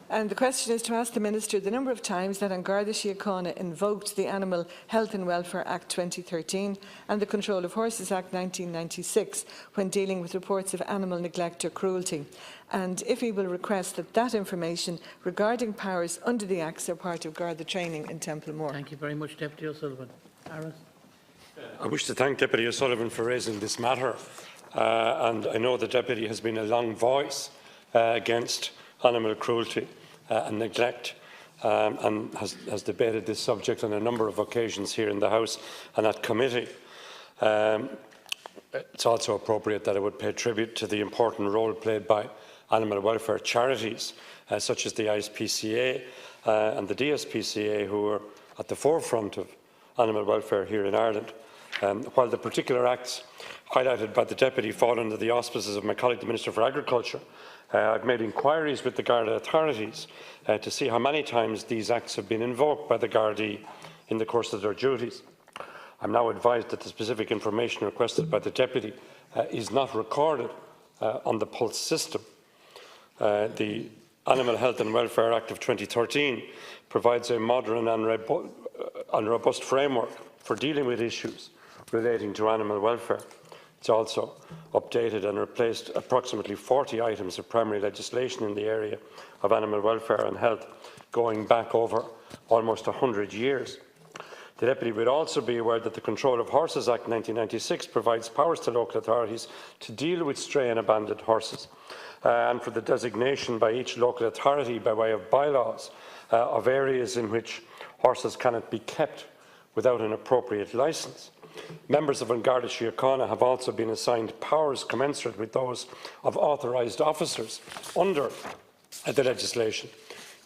And the question is to ask the Minister the number of times that An Garda Síochána invoked the Animal Health and Welfare Act 2013 and the Control of Horses Act 1996 when dealing with reports of animal neglect or cruelty. And if he will request that information regarding powers under the Acts are part of Garda training in Templemore. Thank you very much, Deputy O'Sullivan. Aris. I wish to thank Deputy O'Sullivan for raising this matter. And I know the Deputy has been a long voice against animal cruelty and neglect, and has debated this subject on a number of occasions here in the House and at committee. It's also appropriate that I would pay tribute to the important role played by animal welfare charities such as the ISPCA and the DSPCA, who are at the forefront of animal welfare here in Ireland. While the particular acts highlighted by the Deputy fall under the auspices of my colleague, the Minister for Agriculture, I've made inquiries with the Garda authorities to see how many times these acts have been invoked by the Gardaí in the course of their duties. I'm now advised that the specific information requested by the Deputy is not recorded on the Pulse system. The Animal Health and Welfare Act of 2013 provides a modern and robust framework for dealing with issues relating to animal welfare. It's also updated and replaced approximately 40 items of primary legislation in the area of animal welfare and health, going back over almost 100 years. The Deputy would also be aware that the Control of Horses Act 1996 provides powers to local authorities to deal with stray and abandoned horses, and for the designation by each local authority by way of bylaws of areas in which horses cannot be kept without an appropriate licence. Members of An Garda Síochána have also been assigned powers commensurate with those of authorised officers under the legislation.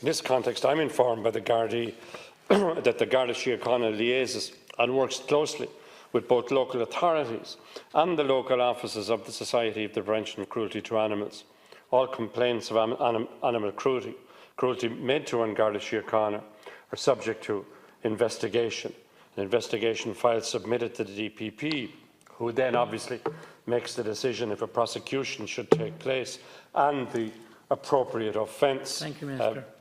In this context, I am informed by the Gardaí that the Garda Síochána liaises and works closely with both local authorities and the local offices of the Society of the Prevention of Cruelty to Animals. All complaints of animal cruelty made to An Garda Síochána are subject to investigation. An investigation file submitted to the DPP, who then obviously makes the decision if a prosecution should take place and the appropriate offence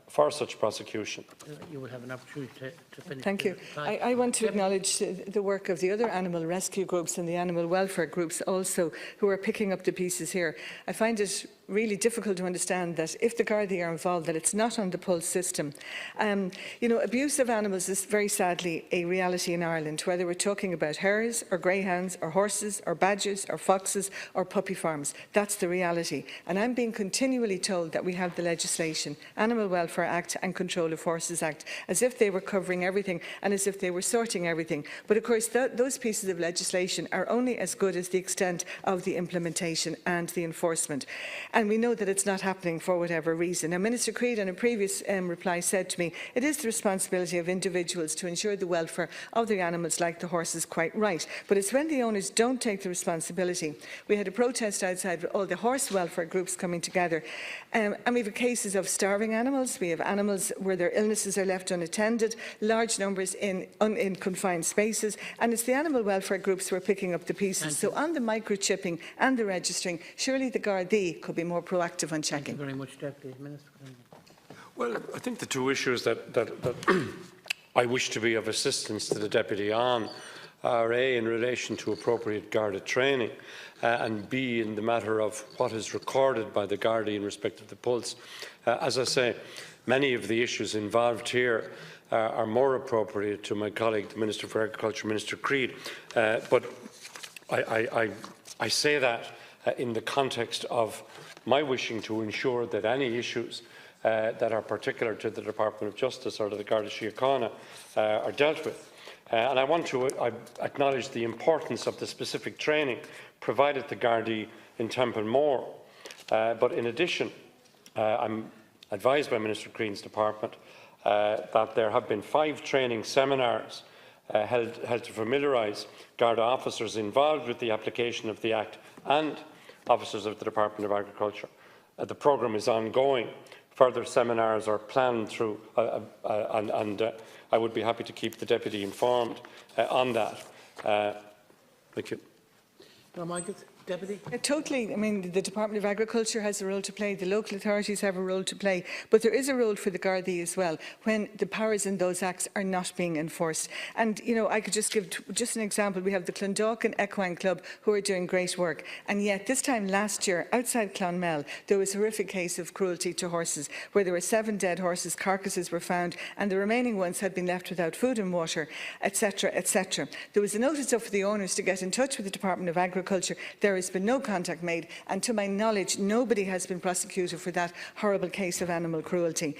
for such prosecution. You will have an opportunity to finish. Thank you. I want to acknowledge the work of the other animal rescue groups and the animal welfare groups also, who are picking up the pieces here. I find it really difficult to understand that if the Gardaí are involved, that it's not on the Pulse system. You know, abuse of animals is very sadly a reality in Ireland, whether we're talking about hares or greyhounds or horses or badgers or foxes or puppy farms. That's the reality. And I'm being continually told that we have the legislation, Animal Welfare Act and Control of Horses Act, as if they were covering everything and as if they were sorting everything. But of course, those pieces of legislation are only as good as the extent of the implementation and the enforcement. And we know that it's not happening for whatever reason. Now, Minister Creed, in a previous reply, said to me, it is the responsibility of individuals to ensure the welfare of their animals, like the horses, quite right. But it's when the owners don't take the responsibility. We had a protest outside with all the horse welfare groups coming together. And we have cases of starving animals. We have animals where their illnesses are left unattended, large numbers in confined spaces. And it's the animal welfare groups who are picking up the pieces. So on the microchipping and the registering, surely the Gardaí could be more proactive on checking. Thank you very much, Deputy Minister. Well, I think the two issues that I wish to be of assistance to the Deputy on are A, in relation to appropriate Garda training, and B, in the matter of what is recorded by the Gardaí in respect of the Pulse. As I say, many of the issues involved here are more appropriate to my colleague, the Minister for Agriculture, Minister Creed. But I say that in the context of my wishing to ensure that any issues that are particular to the Department of Justice or to the Garda Síochána are dealt with. And I want to acknowledge the importance of the specific training provided to Gardaí in Templemore. But in addition, I'm advised by Minister Crean's department that there have been 5 training seminars held to familiarise Garda officers involved with the application of the Act and officers of the Department of Agriculture. The programme is ongoing. Further seminars are planned through, and I would be happy to keep the Deputy informed on that. Thank you. Deputy? Totally. I mean, the Department of Agriculture has a role to play, the local authorities have a role to play, but there is a role for the Gardaí as well when the powers in those acts are not being enforced. And, you know, I could just give just an example. We have the Clondalkin Equine Club who are doing great work, and yet this time last year, outside Clonmel, there was a horrific case of cruelty to horses, where there were 7 dead horses, carcasses were found, and the remaining ones had been left without food and water, etc., etc. There was a notice up for the owners to get in touch with the Department of Agriculture. There has been no contact made, and to my knowledge, nobody has been prosecuted for that horrible case of animal cruelty.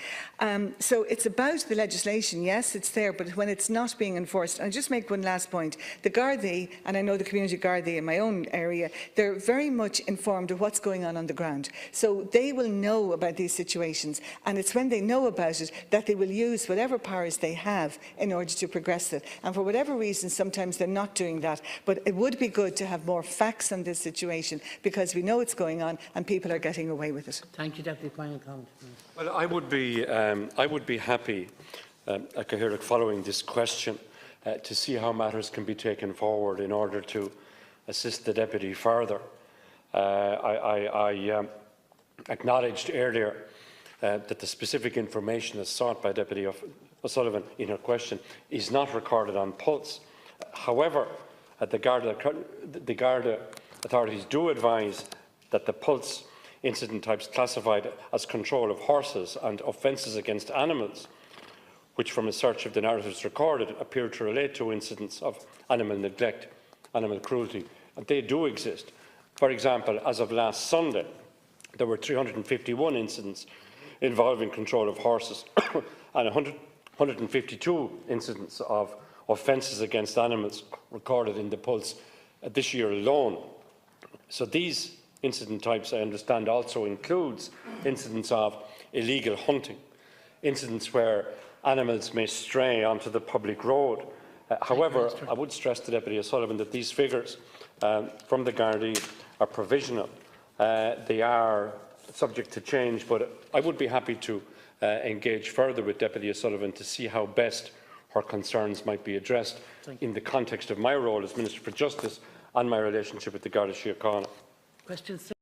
So it's about the legislation, yes, it's there, but when it's not being enforced, and I'll just make one last point. The Gardaí, and I know the community Gardaí in my own area, they're very much informed of what's going on the ground. So they will know about these situations, and it's when they know about it that they will use whatever powers they have in order to progress it. And for whatever reason, sometimes they're not doing that. But it would be good to have more facts on this situation, because we know it's going on and people are getting away with it. Thank you, Deputy. Final comment. Well, I would be happy, Cathaoirleach, following this question, to see how matters can be taken forward in order to assist the Deputy further. I acknowledged earlier that the specific information as sought by Deputy O'Sullivan in her question is not recorded on Pulse. However, the Garda authorities do advise that the Pulse incident types classified as control of horses and offences against animals, which from a search of the narratives recorded appear to relate to incidents of animal neglect, animal cruelty, and they do exist. For example, as of last Sunday, there were 351 incidents involving control of horses and 152 incidents of offences against animals recorded in the Pulse this year alone. So these incident types, I understand, also includes incidents of illegal hunting, incidents where animals may stray onto the public road. However, I would stress to Deputy O'Sullivan that these figures from the Gardaí are provisional. They are subject to change, but I would be happy to engage further with Deputy O'Sullivan to see how best her concerns might be addressed in the context of my role as Minister for Justice and my relationship with the Garda Síochána. Question 6.